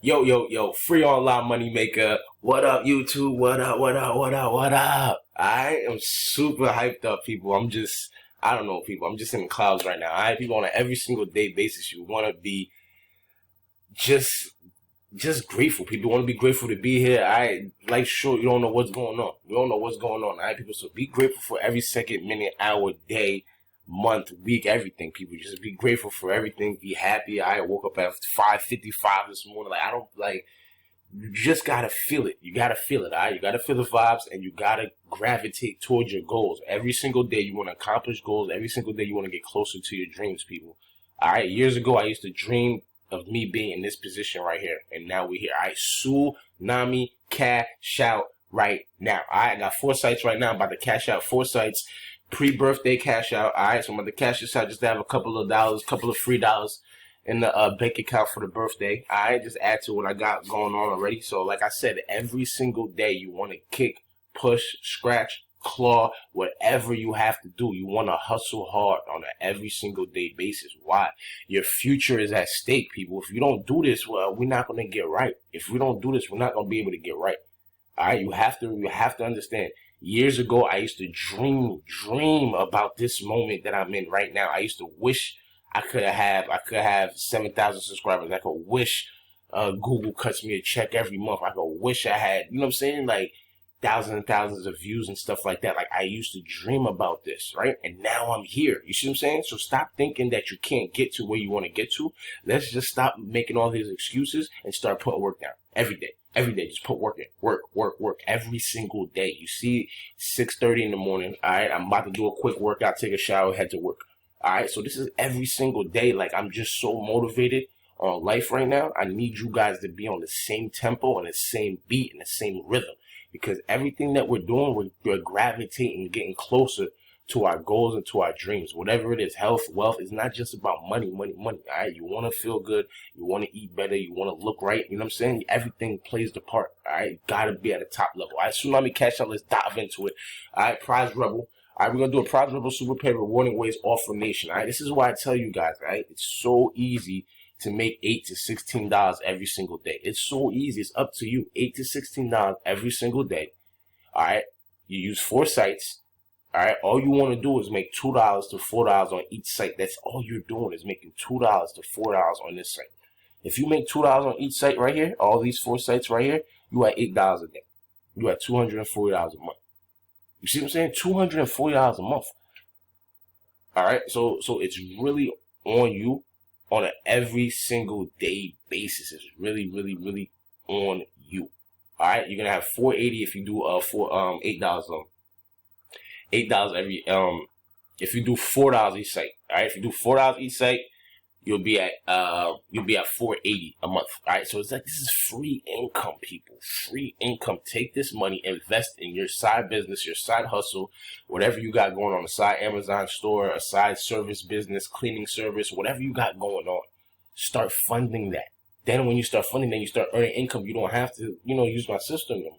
Yo, free online money maker. What up, YouTube? What up, what up, what up, what up? I am super hyped up, people. I don't know, people. I'm just in the clouds right now. People, on an every single day basis, you want to be just, just grateful. People want to be grateful to be here. Sure, you don't know what's going on. You don't know what's going on. People, so be grateful for every second, minute, hour, day, month, week, everything. People, just be grateful for everything. Be happy. I woke up at 5:55 this morning. You just gotta feel it. You gotta feel it, all right? You gotta feel the vibes, and you gotta gravitate towards your goals. Every single day you want to accomplish goals. Every single day you want to get closer to your dreams, people. All right? Years ago, I used to dream of me being in this position right here, and now we're here. All right? Tsunami cash out right now. All right? I got 4 sites right now. I'm about to cash out 4 sites. Pre-birthday cash out. All right? So I'm about to cash this out just to have a couple of dollars, couple of free dollars in the bank account for the birthday. I just add to what I got going on already. So like I said, every single day you want to kick, push, scratch, claw, whatever you have to do. You want to hustle hard on an every single day basis. Why? Your future is at stake, people. If you don't do this, well, we're not going to get right. If we don't do this, we're not going to be able to get right. All right, you have to understand. Years ago, I used to dream about this moment that I'm in right now. I used to wish I could have 7,000 subscribers. I could wish Google cuts me a check every month. I could wish I had, you know what I'm saying, like thousands and thousands of views and stuff like that. Like, I used to dream about this, right? And now I'm here. You see what I'm saying? So stop thinking that you can't get to where you want to get to. Let's just stop making all these excuses and start putting work down every day. Every day, just put work in. Work every single day. You see, 6:30 in the morning. All right, I'm about to do a quick workout, take a shower, head to work. All right, so this is every single day. Like, I'm just so motivated on life right now. I need you guys to be on the same tempo and the same beat and the same rhythm, because everything that we're doing, we're gravitating, getting closer to our goals and to our dreams. Whatever it is, health, wealth, it's not just about money. All right, you want to feel good, you want to eat better, you want to look right. You know what I'm saying? Everything plays the part. All right, you gotta be at the top level. All right, Tsunami Cash Out. Let's dive into it. All right, Prizerebel. All right, we're going to do a Prizerebel Superpay Rewardingways Offernation. All right, this is why I tell you guys, all right, it's so easy to make $8 to $16 every single day. It's so easy. It's up to you. $8 to $16 every single day. All right, you use 4 sites. All right, all you want to do is make $2 to $4 on each site. That's all you're doing, is making $2 to $4 on this site. If you make $2 on each site right here, all these 4 sites right here, you at $8 a day. You at $240 a month. You see what I'm saying? $240 a month. All right, so it's really on you on an every single day basis. It's really on you. All right, you're gonna have $480 if you do $8 $8 every if you do $4 each site. All right, if you do $4 each site, you'll be at $480 a month. All right, so it's like, this is free income, people. Free income. Take this money, invest in your side business, your side hustle, whatever you got going on, a side Amazon store, a side service business, cleaning service, whatever you got going on. Start funding that. Then when you start funding, then you start earning income. You don't have to, use my system anymore.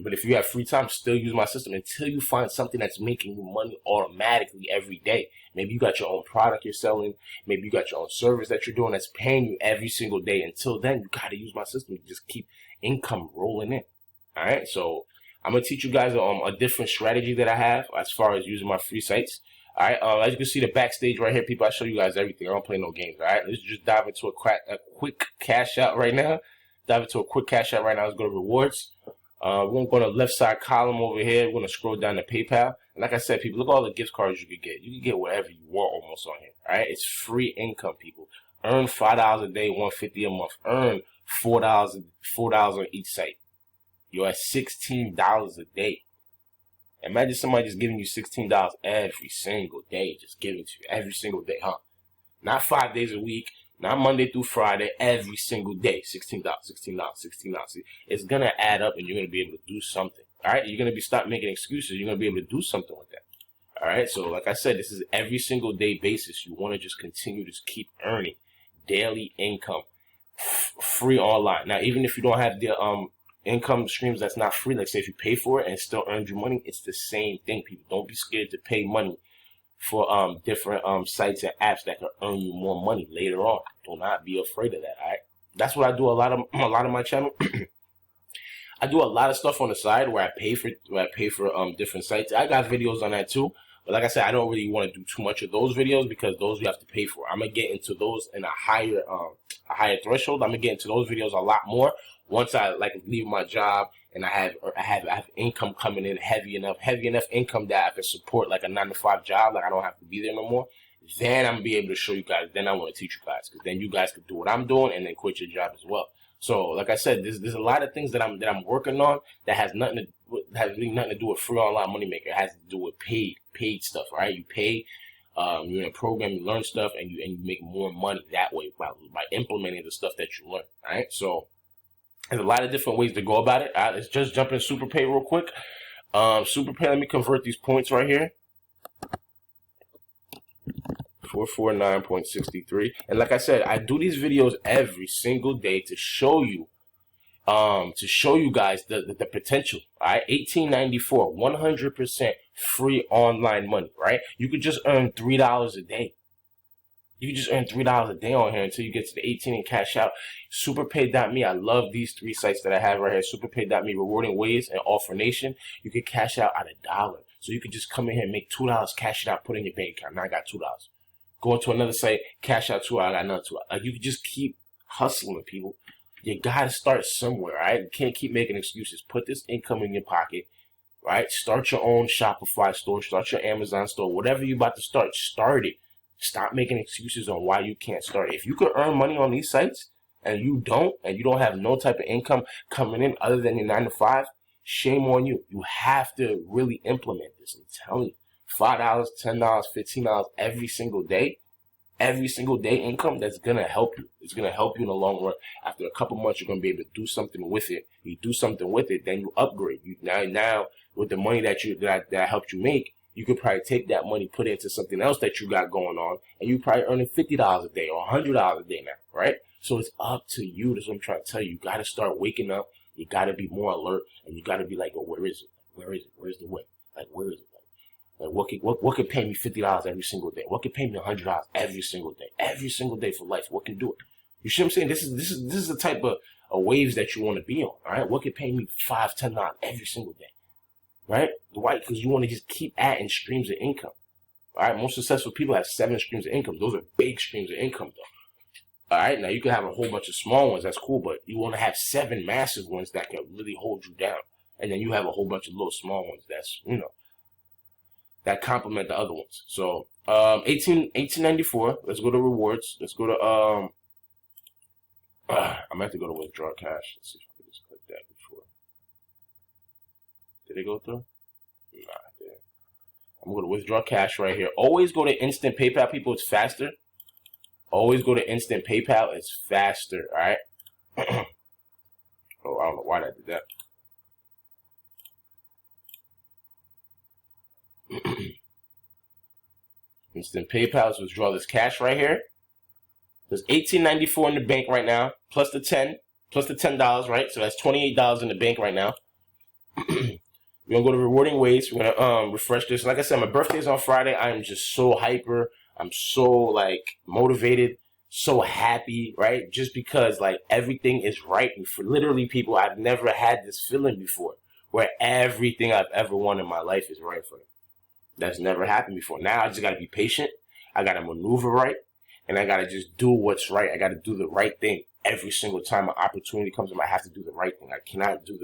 But if you have free time, still use my system until you find something that's making you money automatically every day. Maybe you got your own product you're selling. Maybe you got your own service that you're doing that's paying you every single day. Until then, you got to use my system to just keep income rolling in. All right. So I'm going to teach you guys a different strategy that I have as far as using my free sites. All right. As you can see the backstage right here, people, I show you guys everything. I don't play no games. All right. Let's just dive into a quick cash out right now. Let's go to rewards. We're going to go to the left side column over here. We're going to scroll down to PayPal. And like I said, people, look at all the gift cards you could get. You can get whatever you want almost on here. All right. It's free income, people. Earn $5 a day, $150 a month. Earn $4 on each site. You're at $16 a day. Imagine somebody just giving you $16 every single day. Just giving it to you every single day, huh? Not 5 days a week. Not Monday through Friday, every single day. $16. It's going to add up, and you're going to be able to do something. All right? You're going to stop making excuses. You're going to be able to do something with that. All right? So like I said, this is every single day basis. You want to just continue to keep earning daily income free online. Now, even if you don't have the income streams that's not free, like say if you pay for it and still earn your money, it's the same thing, people. Don't be scared to pay money for different sites and apps that can earn you more money later on. Do not be afraid of that, all right? That's what I do a lot of my channel. I do a lot of stuff on the side where I pay for different sites. I got videos on that too. But like I said, I don't really want to do too much of those videos because those you have to pay for. I'm gonna get into those in a higher threshold. I'm gonna get into those videos a lot more once I leave my job and I have income coming in heavy enough income that I can support like a 9-to-5 job. Like I don't have to be there no more. Then I'm gonna be able to show you guys. Then I want to teach you guys because then you guys can do what I'm doing and then quit your job as well. So like I said, there's a lot of things that I'm working on that has really nothing to do with free online money maker. It has to do with paid stuff, right? You pay, you're in a program, you learn stuff, and you make more money that way by implementing the stuff that you learn, right? So there's a lot of different ways to go about it. Let's just jump in Superpay real quick. Superpay, let me convert these points right here. 449.63. And like I said, I do these videos every single day to show you guys the potential. All right, 1894, 100% free online money. Right, you could just earn $3 a day. You can just earn $3 a day on here until you get to the 18 and cash out. Superpay.me. I love these three sites that I have right here. Superpay.me, Rewardingways, and Offernation. You can cash out at $1. So you can just come in here and make $2, cash it out, put it in your bank account. Now I got $2. Go into another site, cash out $2, I got another $2. Like you can just keep hustling, people. You gotta start somewhere, right? You can't keep making excuses. Put this income in your pocket, right? Start your own Shopify store, start your Amazon store, whatever you're about to start it. Stop making excuses on why you can't start it. If you could earn money on these sites and you don't have no type of income coming in other than your 9-to-5, shame on you. You have to really implement this. I'm telling you. $5, $10, $15 every single day income, that's going to help you. It's going to help you in the long run. After a couple months, you're going to be able to do something with it. You do something with it, then you upgrade. Now with the money that helped you make, you could probably take that money, put it into something else that you got going on, and you probably earning $50 a day or $100 a day now, right? So it's up to you. That's what I'm trying to tell you. You got to start waking up. You got to be more alert, and you got to be like, oh, where is it? Where is it? Where's the way? Like, where is it? Like what could pay me $50 every single day? What could pay me $100 every single day for life? What can do it? You see what I'm saying? This is the type of waves that you want to be on. All right, what could pay me $5, $10 every single day? Right? Why? Because you want to just keep adding streams of income. All right, most successful people have 7 streams of income. Those are big streams of income, though. All right, now you can have a whole bunch of small ones. That's cool, but you want to have 7 massive ones that can really hold you down, and then you have a whole bunch of little small ones that's that complement the other ones. So 1894. Let's go to rewards. Let's go to I'm gonna have to go to withdraw cash. Let's see if I can just click that before. Did it go through? Nah, it didn't. I'm gonna go to withdraw cash right here. Always go to instant PayPal, people. It's faster. Always go to instant PayPal. It's faster. All right. Oh, I don't know why I did that. Instant PayPal. So withdraw this cash right here. There's $18.94 in the bank right now, plus the $10, right? So that's $28 in the bank right now. We're gonna go to Rewardingways. We're gonna refresh this. Like I said, my birthday is on Friday. I am just so hyper. I'm so motivated, so happy, right? Just because everything is right. And for literally people, I've never had this feeling before, where everything I've ever wanted in my life is right for me. That's never happened before. Now I just gotta be patient. I gotta maneuver right. And I gotta just do what's right. I gotta do the right thing every single time an opportunity comes up. I have to do the right thing. I cannot do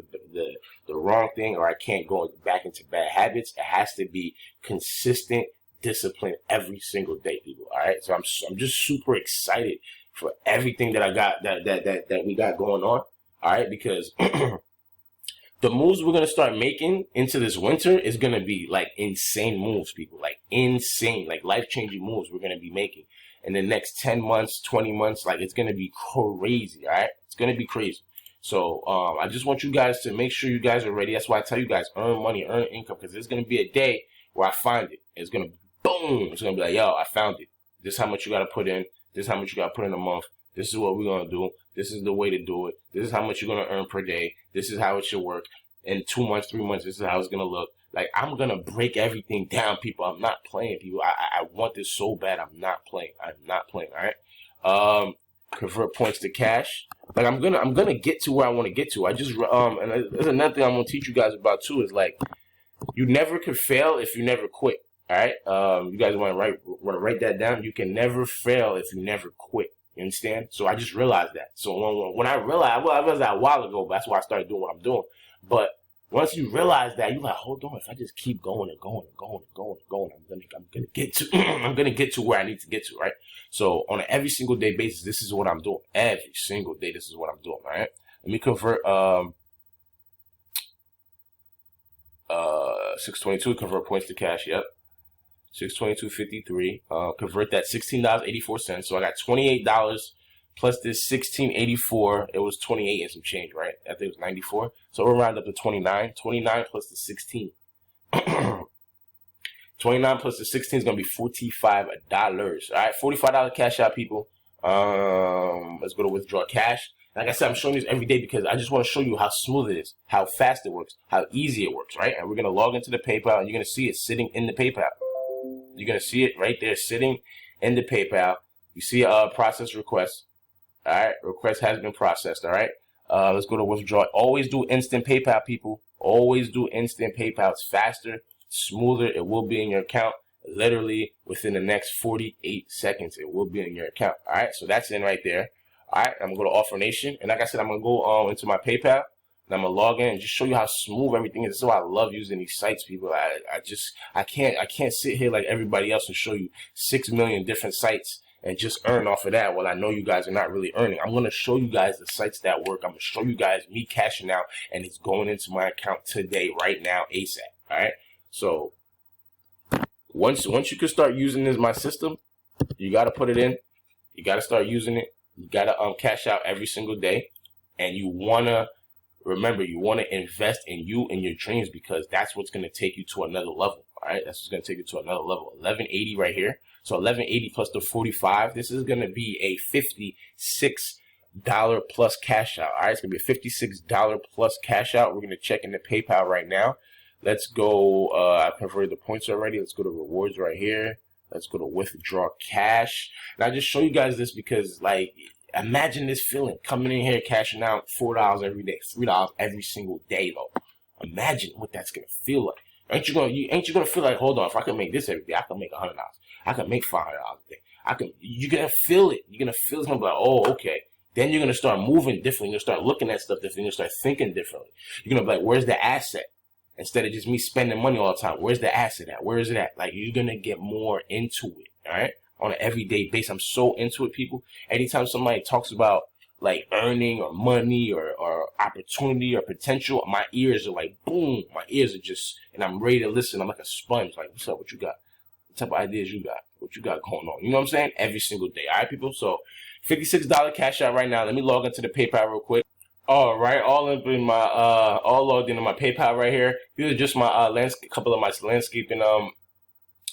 the wrong thing, or I can't go back into bad habits. It has to be consistent discipline every single day, people. All right. So I'm just super excited for everything that I got that we got going on. All right, because the moves we're gonna start making into this winter is gonna be insane moves, people. Insane, life-changing moves we're gonna be making in the next 10 months, 20 months. It's going to be crazy, all right? It's going to be crazy. So I just want you guys to make sure you guys are ready. That's why I tell you guys, earn money, earn income, because there's going to be a day where I find it. It's going to, boom, it's going to be like, yo, I found it. This is how much you got to put in. This is how much you got to put in a month. This is what we're going to do. This is the way to do it. This is how much you're going to earn per day. This is how it should work. In 2 months, 3 months, this is how it's going to look. I'm going to break everything down, people. I'm not playing, people. I want this so bad. I'm not playing. I'm not playing, all right? convert points to cash. Like I'm gonna get to where I want to get to. I just and there's another thing I'm gonna teach you guys about too is like you never could fail if you never quit. All right, you guys want to write that down. You can never fail if you never quit. You understand? So I just realized that. So when I realized, well, I realized that a while ago, but that's why I started doing what I'm doing. But once you realize that, you're like, hold on, if I just keep going and going and going and going and going, I'm gonna get to I'm gonna get to where I need to get to, right? So on an every single day basis, this is what I'm doing. Every single day, this is what I'm doing, all right? Let me convert 622, convert points to cash, yep. 622.53. Convert that $16.84. So I got $28 plus this $16.84. It was 28 and some change, right? I think it was 94. So we'll round up to 29. 29 plus the 16. 29 plus the 16 is gonna be $45. All right, $45 cash out, people. Let's go to withdraw cash. Like I said, I'm showing you this every day because I just want to show you how smooth it is, how fast it works, how easy it works, right? And we're gonna log into the PayPal, and you're gonna see it sitting in the PayPal. You're going to see it right there sitting in the PayPal. You see a process request. All right. Request has been processed. All right. Let's go to withdraw. Always do instant PayPal, people. Always do instant PayPal. It's faster, smoother. It will be in your account literally within the next 48 seconds. It will be in your account. All right. So that's in right there. All right. I'm going to go to Offernation. And like I said, I'm going to go into my PayPal. And I'm gonna log in and just show you how smooth everything is. This is why I love using these sites, people. I can't sit here like everybody else and show you 6 million different sites and just earn off of that. Well, I know you guys are not really earning. I'm gonna show you guys the sites that work. I'm gonna show you guys me cashing out, and it's going into my account today, right now, ASAP. All right. So once you can start using this my system, you gotta put it in. You gotta start using it. You gotta cash out every single day, and you wanna. Remember, you want to invest in you and your dreams because that's what's going to take you to another level. All right, that's what's going to take you to another level. 1180 right here. So 1180 plus the 45. This is going to be a $56 plus cash out. All right, it's going to be a $56 plus cash out. We're going to check into PayPal right now. Let's go. I've converted the points already. Let's go to rewards right here. Let's go to withdraw cash. And I just show you guys this because, like, imagine this feeling coming in here, cashing out $4 every day, $3 every single day, though. Imagine what that's gonna feel like. Ain't you gonna feel like, hold on, if I can make this every day, I can make $100. I can make $500 a day. You're gonna feel it. You're gonna feel it. You're gonna be like, oh, okay. Then you're gonna start moving differently. You're gonna start looking at stuff differently. You're gonna start thinking differently. You're gonna be like, where's the asset? Instead of just me spending money all the time, where's the asset at? Where is it at? Like, you're gonna get more into it. All right. On an everyday basis. I'm so into it, people. Anytime somebody talks about like earning or money or opportunity or potential, my ears are like, boom. My ears are just, and I'm ready to listen. I'm like a sponge. Like, what's up? What you got? What type of ideas you got? What you got going on? You know what I'm saying? Every single day. All right, people. So $56 cash out right now. Let me log into the PayPal real quick. All right, all logged into my PayPal right here. These are just my couple of my landscaping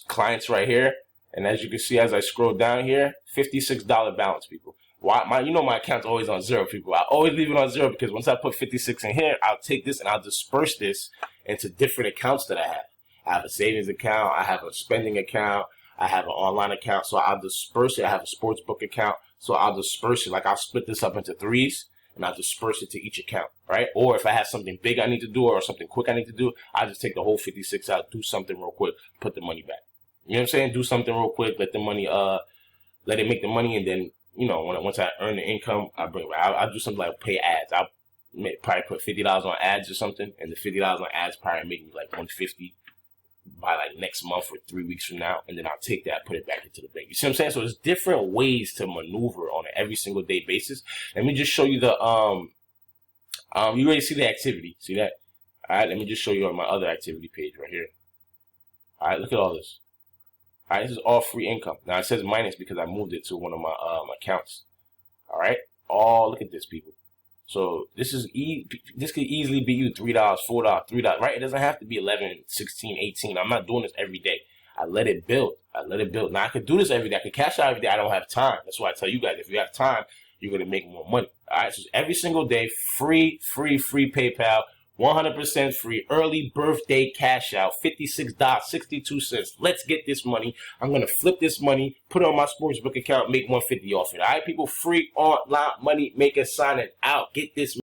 clients right here. And as you can see, as I scroll down here, $56 balance, people. Why? My account's always on zero, people. I always leave it on zero because once I put 56 in here, I'll take this and I'll disperse this into different accounts that I have. I have a savings account. I have a spending account. I have an online account. So I'll disperse it. I have a sports book account. So I'll disperse it. Like I'll split this up into threes and I'll disperse it to each account, right? Or if I have something big I need to do or something quick I need to do, I'll just take the whole 56 out, do something real quick, put the money back. You know what I'm saying? Do something real quick, let the money, let it make the money, and then, you know, once I earn the income, I'll do something like pay ads. I'll probably put $50 on ads or something, and the $50 on ads probably make me like $150 by like next month or 3 weeks from now, and then I'll take that, put it back into the bank. You see what I'm saying? So there's different ways to maneuver on an every single day basis. Let me just show you the you already see the activity. See that? All right, let me just show you on my other activity page right here. All right, look at all this. All right, this is all free income. Now it says minus because I moved it to one of my accounts. All right, look at this, people. So this could easily be you $3, $4, $3, right? It doesn't have to be 11, 16, 18. I'm not doing this every day. I let it build. Now I could do this every day. I could cash out every day. I don't have time. That's why I tell you guys, if you have time, you're gonna make more money. All right, so every single day, free PayPal 100% free. Early birthday cash out. $56.62. Let's get this money. I'm going to flip this money, put it on my sportsbook account, make $150 off it. All right, people, free online money maker signing out. Get this